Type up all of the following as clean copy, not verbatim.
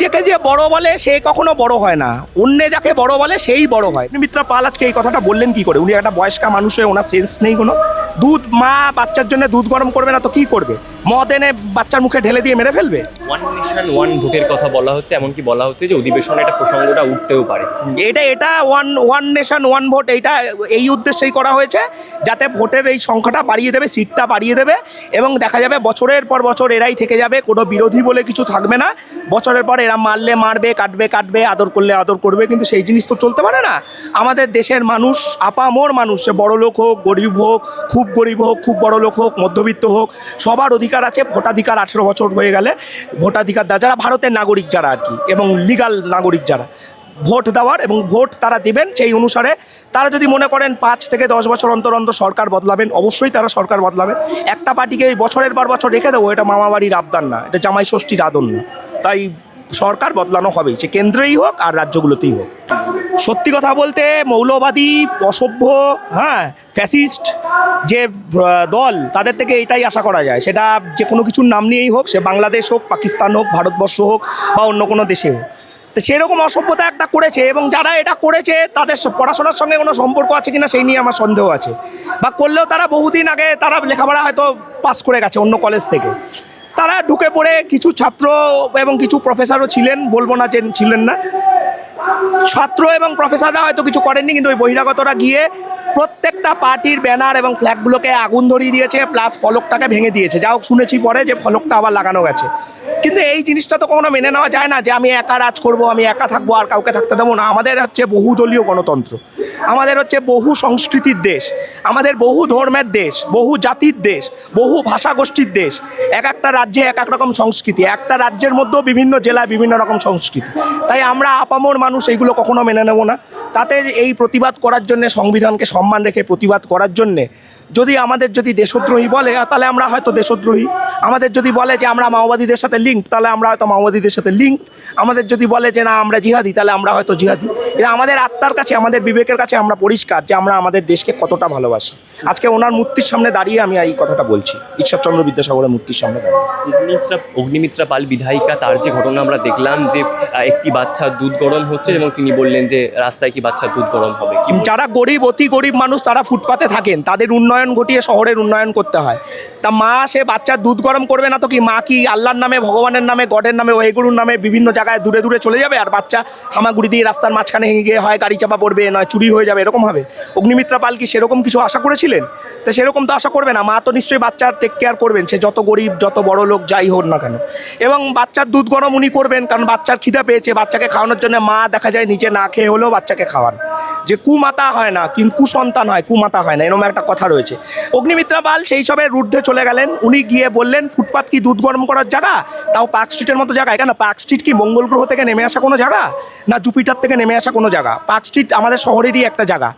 নিজেকে যে বড় বলে সে কখনো বড় হয় না, অন্যে যাকে বড় বলে সেই বড় হয়। অগ্নিমিত্রা পাল আজকে এই কথাটা বললেন কি করে? উনি একটা বয়স্কা মানুষ হয়ে ওনার সেন্স নেই কোনো? দুধ মা বাচ্চার জন্য দুধ গরম করবে না তো কি করবে? মদ এনে বাচ্চার মুখে ঢেলে দিয়ে মেরে ফেলবে? ওয়ান নেশন ওয়ান ভোটের কথা বলা হচ্ছে, এমনকি বলা হচ্ছে যে অধিবেশনে এটা প্রসঙ্গটা উঠতেও পারে। এটা ওয়ান নেশন ওয়ান ভোট, এইটা এই উদ্দেশ্যেই করা হয়েছে যাতে ভোটের এই সংখ্যাটা বাড়িয়ে দেবে, সিটটা বাড়িয়ে দেবে, এবং দেখা যাবে বছরের পর বছর এরাই থেকে যাবে, কোনো বিরোধী বলে কিছু থাকবে না। বছরের পর এরা মারলে মারবে, কাটবে, আদর করলে আদর করবে, কিন্তু সেই জিনিস তো চলতে পারে না। আমাদের দেশের মানুষ, আপামর মানুষ, সে বড় লোক হোক, গরিব হোক, খুব গরিব হোক, খুব বড় লোক হোক, মধ্যবিত্ত হোক, সবার অধিকার আছে। ভোটাধিকার 18 বছর হয়ে গেলে ভোটাধিকার যারা ভারতের নাগরিক যারা আর কি, এবং লিগাল নাগরিক যারা, ভোট দেওয়ার, এবং ভোট তারা দেবেন সেই অনুসারে। তারা যদি মনে করেন 5 থেকে 10 বছর অন্তর অন্তর সরকার বদলাবেন, অবশ্যই তারা সরকার বদলাবেন। একটা পার্টিকে বছরের পর বছর রেখে দেবো, এটা মামাবাড়ির আবদার না, এটা জামাই ষষ্ঠীর আদর না। তাই সরকার বদলানো হবেই, সে কেন্দ্রেই হোক আর রাজ্যগুলোতেই হোক। সত্যি কথা বলতে মৌলবাদী, অসভ্য, ফ্যাসিস্ট যে দল, তাদের থেকে এটাই আশা করা যায়। সেটা যে কোনো কিছুর নাম নিয়েই হোক, সে বাংলাদেশ হোক, পাকিস্তান হোক, ভারতবর্ষ হোক, বা অন্য কোনো দেশে হোক। তো সেরকম অসভ্যতা একটা করেছে, এবং যারা এটা করেছে তাদের পড়াশোনার সঙ্গে কোনো সম্পর্ক আছে কিনা সেই নিয়ে আমার সন্দেহ আছে, বা করলেও তারা বহুদিন আগে তারা লেখাপড়া হয়তো পাস করে গেছে অন্য কলেজ থেকে। তারা ঢুকে পড়ে, কিছু ছাত্র এবং কিছু প্রফেসরও ছিলেন, বলবো না যে ছিলেন না, ছাত্র এবং প্রফেসররা হয়তো কিছু করেননি, কিন্তু ওই বহিরাগতরা গিয়ে প্রত্যেকটা পার্টির ব্যানার এবং ফ্ল্যাগগুলোকে আগুন ধরিয়ে দিয়েছে, প্লাস ফলকটাকে ভেঙে দিয়েছে। যা হোক, শুনেছি পরে যে ফলকটা আবার লাগানো গেছে। কিন্তু এই জিনিসটা তো কখনো মেনে নেওয়া যায় না যে আমি একা রাজ করব, আমি একা থাকবো, আর কাউকে থাকতে দেবো না। আমাদের হচ্ছে বহুদলীয় গণতন্ত্র, আমাদের হচ্ছে বহু সংস্কৃতির দেশ, আমাদের বহু ধর্মের দেশ, বহু জাতির দেশ, বহু ভাষাগোষ্ঠীর দেশ। এক একটা রাজ্যে এক এক রকম সংস্কৃতি, একটা রাজ্যের মধ্যেও বিভিন্ন জেলায় বিভিন্ন রকম সংস্কৃতি। তাই আমরা আপামর মানুষ এইগুলো কখনো মেনে নেব না। তাতে এই প্রতিবাদ করার জন্যে, সংবিধানকে সম্মান রেখে প্রতিবাদ করার জন্যে, আমাদের যদি দেশদ্রোহী বলে তাহলে আমরা হয়তো দেশদ্রোহী, আমাদের যদি বলে যে আমরা মাওবাদীদের সাথে লিঙ্ক তাহলে আমরা হয়তো মাওবাদীদের সাথে লিঙ্ক, আমাদের যদি বলে যে না আমরা জিহাদি তাহলে আমরা হয়তো জিহাদি। এটা আমাদের আত্মার কাছে, আমাদের বিবেকের কাছে আমরা পরিষ্কার যে আমরা আমাদের দেশকে কতটা ভালোবাসি। আজকে ওনার মূর্তির সামনে দাঁড়িয়ে আমি এই কথাটা বলছি, ঈশ্বরচন্দ্র বিদ্যাসাগরের মূর্তির সামনে দাঁড়িয়ে। অগ্নিমিত্রা পাল বিধায়িকা, তার যে ঘটনা আমরা দেখলাম যে একটি বাচ্চার দুধ গরম হচ্ছে, এবং তিনি বললেন যে রাস্তায় কি বাচ্চার দুধ গরম হবে? যারা গরিব, অতি গরিব মানুষ, তারা ফুটপাতে থাকেন, তাদের উন্নয়ন ঘটিয়ে শহরের উন্নয়ন করতে হয়। তা মা সে বাচ্চার দুধ গরম করবে না তো কি? মা কি আল্লাহর নামে, ভগবানের নামে, গডের নামে, ওয়েগুরুর নামে বিভিন্ন জায়গায় দূরে দূরে চলে যাবে, আর বাচ্চা হামাগুড়ি দিয়ে রাস্তার মাঝখানে গিয়ে হয় গাড়ি চাপা পড়বে, নয় চুরি হয়ে যাবে, এরকম হবে? অগ্নিমিত্রা পাল কি সেরকম কিছু আশা করেছিলেন? তো সেরকম তো আশা করবে না। মা তো নিশ্চয়ই বাচ্চার টেক কেয়ার করবেন, সে যত গরিব, যত বড় লোক যাই হোক না কেন। এবং বাচ্চার দুধ গরম উনি করবেন, কারণ বাচ্চার খিদে পেয়েছে, বাচ্চাকে খাওয়ানোর জন্য মা দেখা যায় নিচে না খেয়ে হলেও বাচ্চাকে খাওয়ান। যে কুমাতা হয় না, কিন্তু কুসন্তান হয়, কুমাতা হয় না, এরকম একটা কথা রয়েছে। অগ্নিমিত্রা পাল সেই সবের ঊর্ধ্বে চলে গেলেন। উনি গিয়ে বললেন ফুটপাত কি দুধ গরম করার জায়গা? তাও পার্ক স্ট্রিটের মতো জায়গা। কেন পার্ক স্ট্রিট কি মঙ্গল গ্রহ থেকে নেমে আসা কোনো জায়গা, না জুপিটার থেকে নেমে আসা কোনো জায়গা? পার্ক স্ট্রিট আমাদের শহরেরই একটা জায়গা।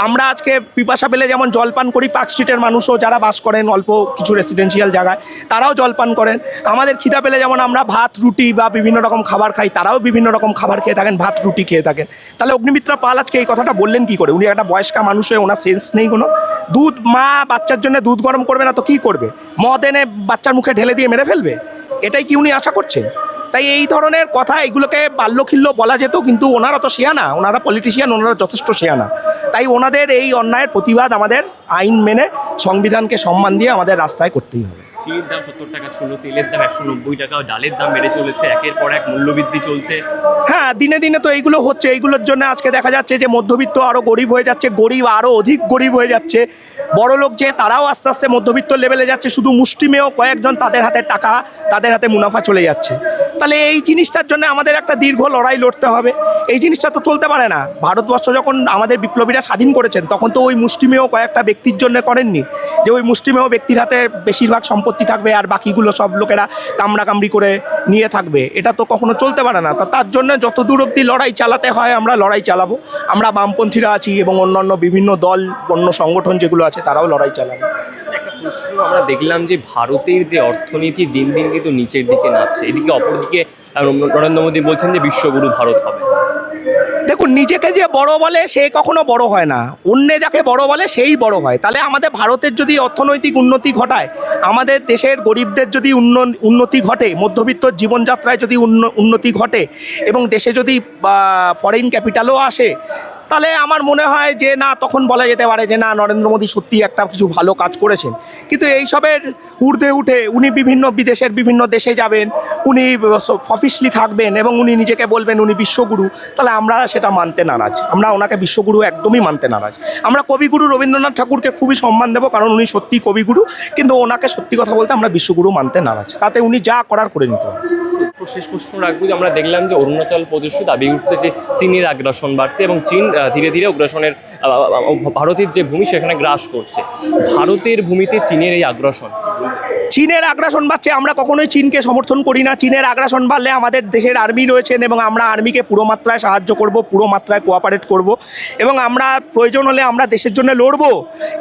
আমরা আজকে পিপাসা পেলে যেমন জলপান করি, পার্ক স্ট্রিটের মানুষও যারা বাস করেন অল্প কিছু রেসিডেন্সিয়াল জায়গায়, তারাও জলপান করেন। আমাদের খিদা পেলে যেমন আমরা ভাত রুটি বা বিভিন্ন রকম খাবার খাই, তারাও বিভিন্ন রকম খাবার খেয়ে থাকেন, ভাত রুটি খেয়ে থাকেন। তাহলে অগ্নিমিত্রা পাল আজকে এই কথাটা বললেন কি করে? উনি একটা বয়স্কা মানুষ হয়ে ওনার সেন্স নেই কোনো? দুধ মা বাচ্চার জন্য দুধ গরম করবে না তো কি করবে? মদ এনে বাচ্চার মুখে ঢেলে দিয়ে মেরে ফেলবে? এটাই কি উনি আশা করছেন? তাই এই ধরনের কথা, এগুলোকে বাল্যখিল্য বলা যেত, কিন্তু ওনারা তো শেয়ানা, ওনারা পলিটিশিয়ান, ওনারা যথেষ্ট শেয়ানা। তাই ওনাদের এই অন্যায়ের প্রতিবাদ আমাদের আইন মেনে, সংবিধানকে সম্মান দিয়ে আমাদের রাস্তায় করতেই হবে। চিনির দাম 70 টাকা ছিল, তেলের দাম 190 টাকা, ডালের দাম বেড়ে চলেছে, একের পর এক মূল্যবৃদ্ধি চলছে। হ্যাঁ, দিনে দিনে তো এইগুলো হচ্ছে। এইগুলোর জন্য আজকে দেখা যাচ্ছে যে মধ্যবিত্ত আরও গরিব হয়ে যাচ্ছে, গরিব আরও অধিক গরিব হয়ে যাচ্ছে, বড় লোক যে তারাও আস্তে আস্তে মধ্যবিত্ত লেভেলে যাচ্ছে। শুধু মুষ্টিমেয় কয়েকজন, তাদের হাতে টাকা, তাদের হাতে মুনাফা চলে যাচ্ছে। তাহলে এই জিনিসটার জন্য আমাদের একটা দীর্ঘ লড়াই লড়তে হবে। এই জিনিসটা তো চলতে পারে না। ভারতবর্ষ যখন আমাদের বিপ্লবীরা স্বাধীন করেছেন, তখন তো ওই মুষ্টিমেয় কয়েকটা ব্যক্তির জন্য করেননি যে ওই মুষ্টিমেয় ব্যক্তির হাতে বেশিরভাগ সম্পত্তি থাকবে আর বাকিগুলো সব লোকেরা কামড়াকামড়ি করে নিয়ে থাকবে। এটা তো কখনো চলতে পারে না। তার জন্য যত দূর অবধি লড়াই চালাতে হয় আমরা লড়াই চালাবো। আমরা বামপন্থীরা আছি এবং অন্যান্য বিভিন্ন দল, অন্য সংগঠন যেগুলো আছে, তারাও লড়াই চালাবে। একটা প্রশ্ন আমরা দেখলাম যে ভারতের যে অর্থনীতি দিন দিন কিন্তু নিচের দিকে নামছে, এদিকে অপরদিকে নরেন্দ্র মোদী বলছেন যে বিশ্বগুরু ভারত হবে। দেখুন, নিজেকে যে বড় বলে সে কখনো বড় হয় না, অন্য যাকে বড় বলে সেই বড় হয়। তাহলে আমাদের ভারতের যদি অর্থনৈতিক উন্নতি ঘটায়, আমাদের দেশের গরিবদের যদি উন্নতি ঘটে, মধ্যবিত্ত জীবনযাত্রায় যদি উন্নতি ঘটে এবং দেশে যদি ফরেন ক্যাপিটালও আসে, তাহলে আমার মনে হয় যে না, তখন বলা যেতে পারে যে না, নরেন্দ্র মোদী সত্যি একটা কিছু ভালো কাজ করেছেন। কিন্তু এইসবের ঊর্ধ্বে উঠে উনি বিদেশের বিভিন্ন দেশে যাবেন, উনি অফিসলি থাকবেন এবং উনি নিজেকে বলবেন উনি বিশ্বগুরু, তাহলে আমরা সেটা মানতে নারাজ। আমরা ওনাকে বিশ্বগুরু একদমই মানতে নারাজ। আমরা কবিগুরু রবীন্দ্রনাথ ঠাকুরকে খুবই সম্মান দেবো, কারণ উনি সত্যি কবিগুরু, কিন্তু ওনাকে সত্যি কথা বলতে আমরা বিশ্বগুরু মানতে নারাজ। তাতে উনি যা করার করে নিতে পারেন। তো শেষ প্রশ্ন রাখবো যে আমরা দেখলাম যে অরুণাচল প্রদেশে দাবি উঠছে যে চীনের আগ্রাসন বাড়ছে এবং চীন ধীরে ধীরে আগ্রাসনের ভারতের যে ভূমি সেখানে গ্রাস করছে। ভারতের ভূমিতে চীনের এই আগ্রাসন, চীনের আগ্রাসন বাড়ছে, আমরা কখনোই চীনকে সমর্থন করি না। চীনের আগ্রাসন বাড়লে আমাদের দেশের আর্মি রয়েছেন এবং আমরা আর্মিকে পুরো মাত্রায় সাহায্য করব, পুরো মাত্রায় কোঅপারেট করব এবং আমরা প্রয়োজন হলে আমরা দেশের জন্য লড়বো।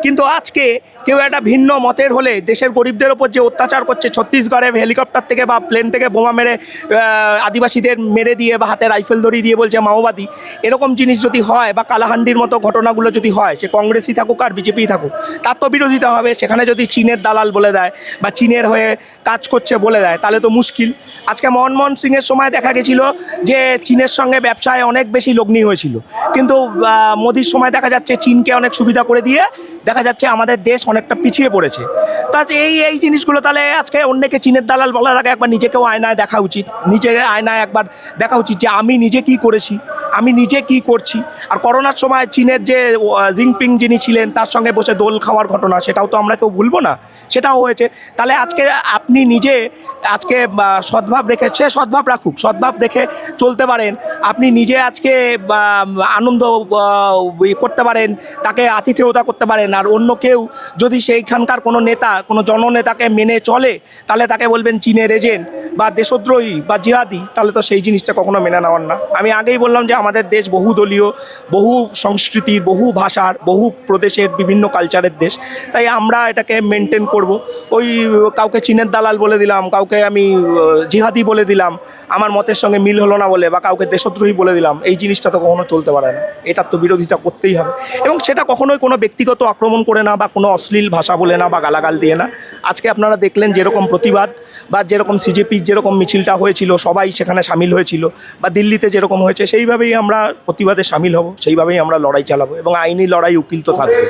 কিন্তু আজকে কেউ একটা ভিন্ন মতের হলে দেশের গরিবদের ওপর যে অত্যাচার করছে, ছত্তিশগড়ে হেলিকপ্টার থেকে বা প্লেন থেকে বোমা মেরে আদিবাসীদের মেরে দিয়ে বা হাতে রাইফেল ধরিয়ে দিয়ে বলছে মাওবাদী, এরকম জিনিস যদি হয় বা কালাহান্ডির মতো ঘটনাগুলো যদি হয়, সে কংগ্রেসই থাকুক আর বিজেপি থাকুক, তার তো বিরোধিতা হবে। সেখানে যদি চীনের দালাল বলে দেয় বা চীনের হয়ে কাজ করছে বলে দেয়, তাহলে তো মুশকিল। আজকে মনমোহন সিংয়ের সময় দেখা গেছিল যে চীনের সঙ্গে ব্যবসায় অনেক বেশি লগ্নি হয়েছিল, কিন্তু মোদির সময় দেখা যাচ্ছে চীনকে অনেক সুবিধা করে দিয়ে দেখা যাচ্ছে আমাদের দেশ অনেকটা পিছিয়ে পড়েছে। তা এই জিনিসগুলো তাহলে আজকে অন্যকে চীনের দালাল বলার আগে একবার নিজেকেও আয়নায় দেখা উচিত। নিজের আয়নায় একবার দেখা উচিত যে আমি নিজে কি করেছি, আমি নিজে কি করছি। আর করোনার সময় চীনের যে জিনপিং যিনি ছিলেন তার সঙ্গে বসে দোল খাওয়ার ঘটনা, সেটাও তো আমরা কেউ ভুলবো না, সেটাও হয়েছে। তাহলে আজকে আপনি নিজে আজকে সদ্ভাব রেখে, সে সদ্ভাব রাখুক, সদ্ভাব রেখে চলতে পারেন। আপনি নিজে আজকে আনন্দ করতে পারেন, তাকে আতিথেয়তা করতে পারেন। আর অন্য কেউ যদি সেইখানকার কোনো নেতা, কোনো জননেতাকে মেনে চলে, তাহলে তাকে বলবেন চীনের এজেন্ট বা দেশদ্রোহী বা জিহাদি, তাহলে তো সেই জিনিসটা কখনো মেনে নেওয়ার না। আমি আগেই বললাম যে আমাদের দেশ বহুদলীয়, বহু সংস্কৃতির, বহু ভাষার, বহু প্রদেশের বিভিন্ন কালচারের দেশ, তাই আমরা এটাকে মেনটেন করব। ওই কাউকে চীনের দালাল বলে দিলাম, কাউকে আমি জিহাদি বলে দিলাম আমার মতের সঙ্গে মিল হলো না বলে, বা কাউকে দেশদ্রোহী বলে দিলাম, এই জিনিসটা তো কখনো চলতে পারে না। এটার তো বিরোধিতা করতেই হবে এবং সেটা কখনোই কোনো ব্যক্তিগত আক্রমণ করে না বা কোনো অশ্লীল ভাষা বলে না বা গালাগাল দিয়ে না। আজকে আপনারা দেখলেন যেরকম প্রতিবাদ বা যেরকম সিজেপির যেরকম মিছিলটা হয়েছিল, সবাই সেখানে সামিল হয়েছিল, বা দিল্লিতে যেরকম হয়েছে, সেইভাবেই আমরা প্রতিবাদে সামিল হব, সেইভাবেই আমরা লড়াই চালাবো এবং আইনি লড়াই, উকিল তো থাকবে।